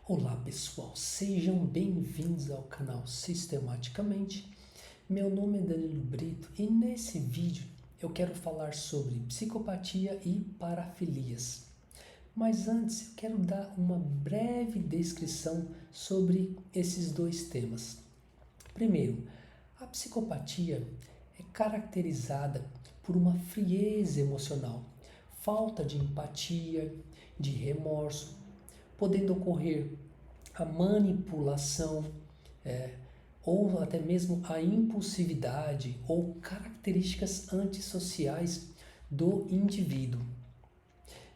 Olá pessoal, sejam bem-vindos ao canal Sistematicamente. Meu nome é Danilo Brito e nesse vídeo eu quero falar sobre psicopatia e parafilias. Mas antes eu quero dar uma breve descrição sobre esses dois temas. Primeiro, a psicopatia é caracterizada por uma frieza emocional, falta de empatia, de remorso, podendo ocorrer a manipulação, ou até mesmo a impulsividade ou características antissociais do indivíduo.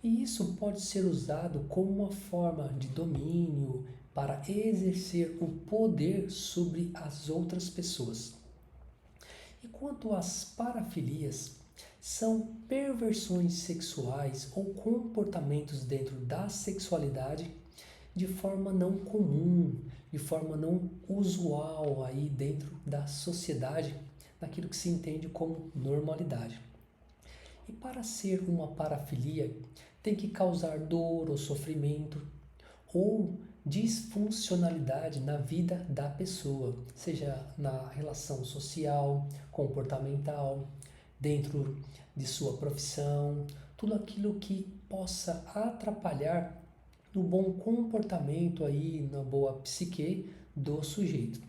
E isso pode ser usado como uma forma de domínio para exercer o poder sobre as outras pessoas. E quanto às parafilias, são perversões sexuais ou comportamentos dentro da sexualidade de forma não comum, de forma não usual aí dentro da sociedade, naquilo que se entende como normalidade. E para ser uma parafilia, tem que causar dor ou sofrimento ou disfuncionalidade na vida da pessoa, seja na relação social, comportamental, dentro de sua profissão, tudo aquilo que possa atrapalhar no bom comportamento aí, na boa psique do sujeito.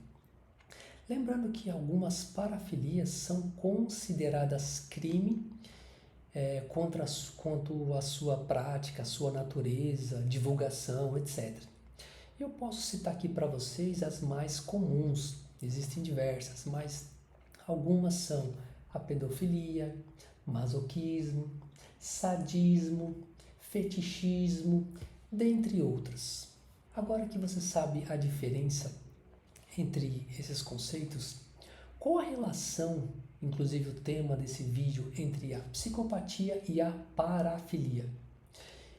Lembrando que algumas parafilias são consideradas crime quanto à sua prática, à sua natureza, divulgação, etc. Eu posso citar aqui para vocês as mais comuns, existem diversas, mas algumas são a pedofilia, masoquismo, sadismo, fetichismo, dentre outras. Agora que você sabe a diferença entre esses conceitos, qual a relação, inclusive o tema desse vídeo, entre a psicopatia e a parafilia?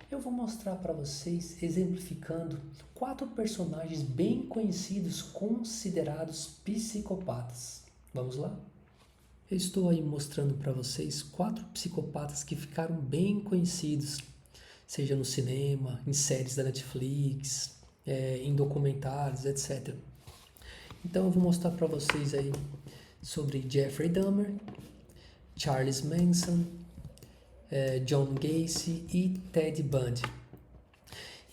Eu vou mostrar para vocês, exemplificando, 4 personagens bem conhecidos considerados psicopatas. Vamos lá? Eu estou aí mostrando para vocês 4 psicopatas que ficaram bem conhecidos, seja no cinema, em séries da Netflix, em documentários, etc. Então eu vou mostrar para vocês aí sobre Jeffrey Dahmer, Charles Manson, John Gacy e Ted Bundy.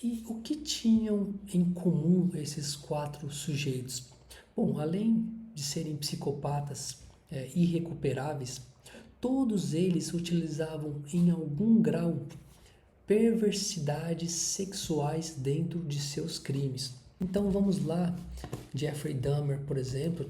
E o que tinham em comum esses 4 sujeitos? Bom, além de serem psicopatas irrecuperáveis, todos eles utilizavam em algum grau perversidades sexuais dentro de seus crimes. Então vamos lá, Jeffrey Dahmer, por exemplo,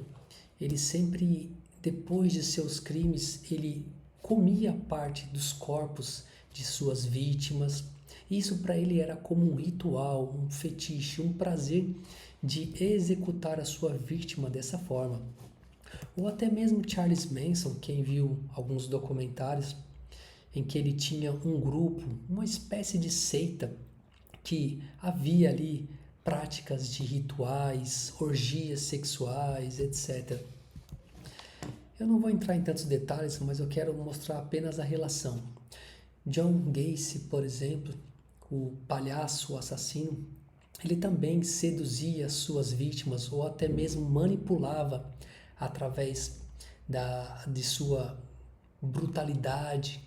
ele sempre, depois de seus crimes, ele comia parte dos corpos de suas vítimas. Isso para ele era como um ritual, um fetiche, um prazer de executar a sua vítima dessa forma. Ou até mesmo Charles Manson, quem viu alguns documentários, em que ele tinha um grupo, uma espécie de seita, que havia ali práticas de rituais, orgias sexuais, etc. Eu não vou entrar em tantos detalhes, mas eu quero mostrar apenas a relação. John Gacy, por exemplo, o palhaço, o assassino, ele também seduzia suas vítimas ou até mesmo manipulava através de sua brutalidade,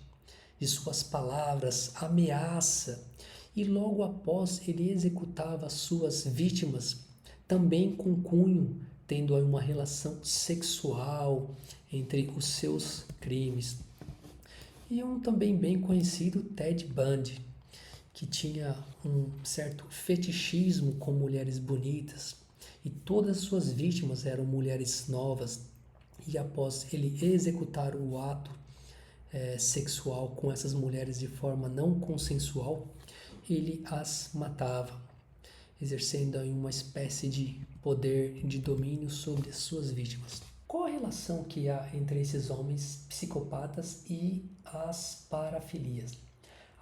de suas palavras, ameaça, e logo após ele executava suas vítimas também com cunho, tendo uma relação sexual entre os seus crimes. E um também bem conhecido, Ted Bundy, que tinha um certo fetichismo com mulheres bonitas, e todas suas vítimas eram mulheres novas, e após ele executar o ato sexual com essas mulheres de forma não consensual, ele as matava, exercendo aí uma espécie de poder de domínio sobre as suas vítimas. Qual a relação que há entre esses homens psicopatas e as parafilias?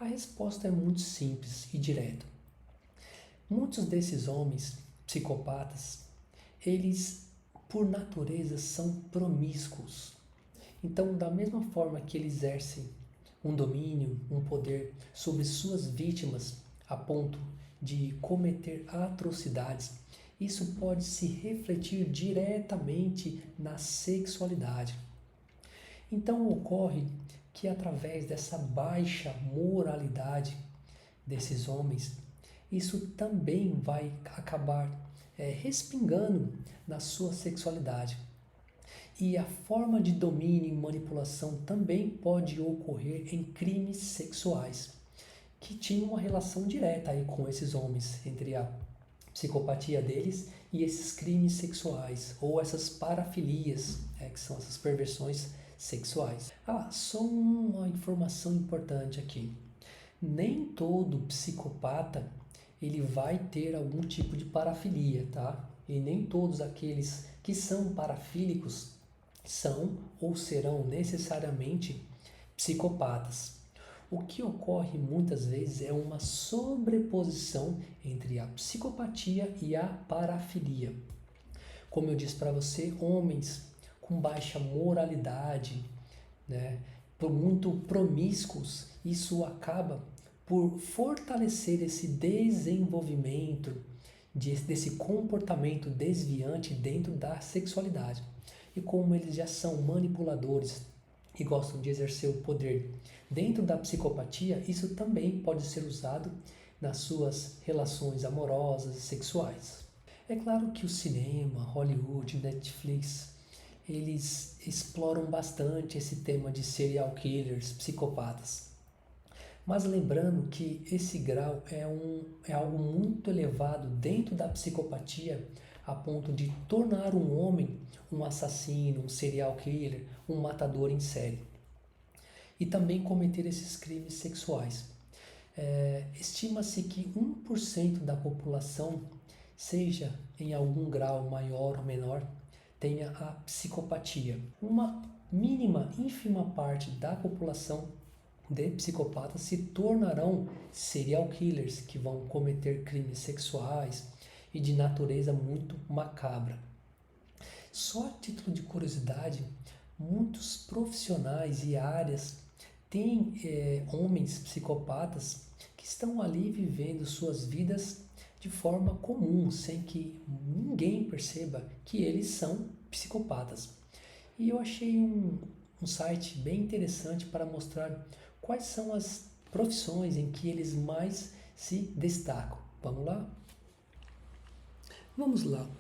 A resposta é muito simples e direta. Muitos desses homens psicopatas, eles por natureza são promíscuos. Então, da mesma forma que eles exercem um domínio, um poder sobre suas vítimas, a ponto de cometer atrocidades, isso pode se refletir diretamente na sexualidade. Então ocorre que através dessa baixa moralidade desses homens, isso também vai acabar respingando na sua sexualidade. E a forma de domínio e manipulação também pode ocorrer em crimes sexuais, que tinham uma relação direta aí com esses homens, entre a psicopatia deles e esses crimes sexuais, ou essas parafilias, que são essas perversões sexuais. Só uma informação importante aqui. Nem todo psicopata ele vai ter algum tipo de parafilia, tá? E nem todos aqueles que são parafílicos são ou serão necessariamente psicopatas. O que ocorre muitas vezes é uma sobreposição entre a psicopatia e a parafilia. Como eu disse para você, homens com baixa moralidade, muito promíscuos, isso acaba por fortalecer esse desenvolvimento desse comportamento desviante dentro da sexualidade. E como eles já são manipuladores e gostam de exercer o poder dentro da psicopatia, isso também pode ser usado nas suas relações amorosas e sexuais. É claro que o cinema, Hollywood, Netflix, eles exploram bastante esse tema de serial killers, psicopatas. Mas lembrando que esse grau é algo muito elevado dentro da psicopatia, a ponto de tornar um homem um assassino, um serial killer, um matador em série. E também cometer esses crimes sexuais. Estima-se que 1% da população, seja em algum grau maior ou menor, tenha a psicopatia. Uma mínima, ínfima parte da população de psicopatas se tornarão serial killers, que vão cometer crimes sexuais e de natureza muito macabra. Só a título de curiosidade, muitos profissionais e áreas têm homens psicopatas que estão ali vivendo suas vidas de forma comum, sem que ninguém perceba que eles são psicopatas. E eu achei um site bem interessante para mostrar quais são as profissões em que eles mais se destacam. Vamos lá? Vamos lá.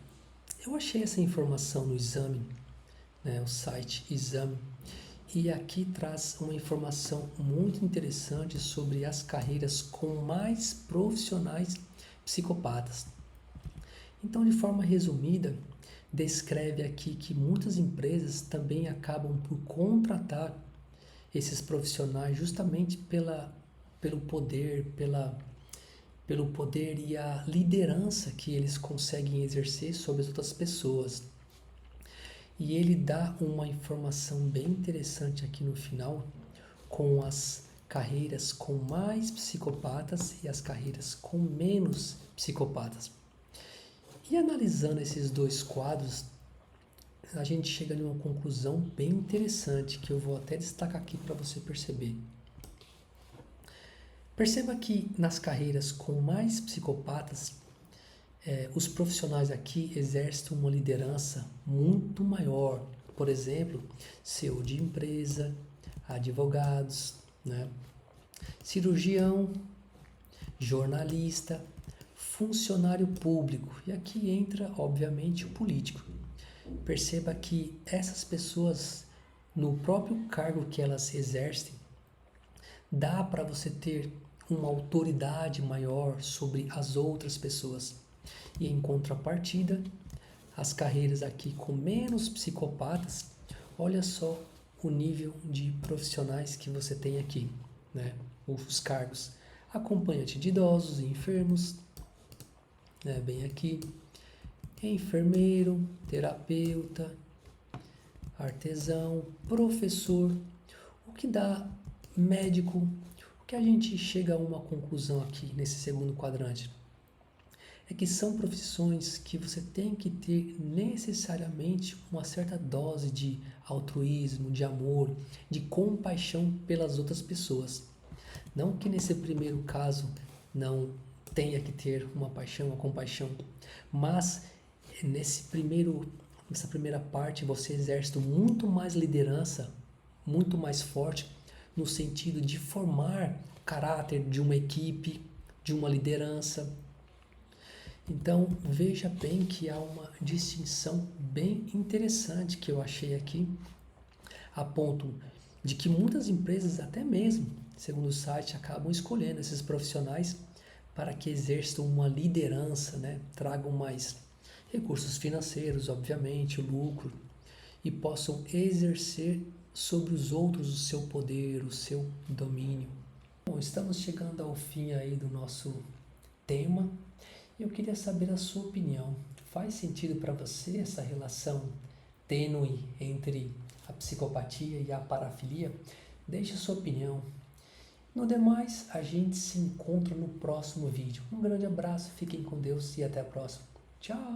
Eu achei essa informação no Exame, o site Exame, e aqui traz uma informação muito interessante sobre as carreiras com mais profissionais psicopatas. Então, de forma resumida, descreve aqui que muitas empresas também acabam por contratar esses profissionais justamente pelo poder, pelo poder e a liderança que eles conseguem exercer sobre as outras pessoas. E ele dá uma informação bem interessante aqui no final, com as carreiras com mais psicopatas e as carreiras com menos psicopatas. E analisando esses dois quadros, a gente chega a uma conclusão bem interessante, que eu vou até destacar aqui para você perceber. Perceba que nas carreiras com mais psicopatas, os profissionais aqui exercem uma liderança muito maior. Por exemplo, CEO de empresa, advogados, cirurgião, jornalista, funcionário público. E aqui entra, obviamente, o político. Perceba que essas pessoas, no próprio cargo que elas exercem, dá para você ter uma autoridade maior sobre as outras pessoas. E em contrapartida, as carreiras aqui com menos psicopatas, olha só o nível de profissionais que você tem aqui, os cargos: acompanhante de idosos e enfermos, bem aqui, enfermeiro, terapeuta, artesão, professor, o que dá médico. O que a gente chega a uma conclusão aqui nesse segundo quadrante é que são profissões que você tem que ter necessariamente uma certa dose de altruísmo, de amor, de compaixão pelas outras pessoas. Não que nesse primeiro caso não tenha que ter uma paixão, uma compaixão, mas nessa primeira parte você exerce muito mais liderança, muito mais forte, no sentido de formar caráter de uma equipe, de uma liderança. Então veja bem que há uma distinção bem interessante que eu achei aqui, a ponto de que muitas empresas, até mesmo, segundo o site, acabam escolhendo esses profissionais para que exerçam uma liderança, né? Tragam mais recursos financeiros, obviamente, lucro, e possam exercer sobre os outros o seu poder, o seu domínio. Bom, estamos chegando ao fim aí do nosso tema. Eu queria saber a sua opinião. Faz sentido para você essa relação tênue entre a psicopatia e a parafilia? Deixe a sua opinião. No demais, a gente se encontra no próximo vídeo. Um grande abraço, fiquem com Deus e até a próxima. Tchau!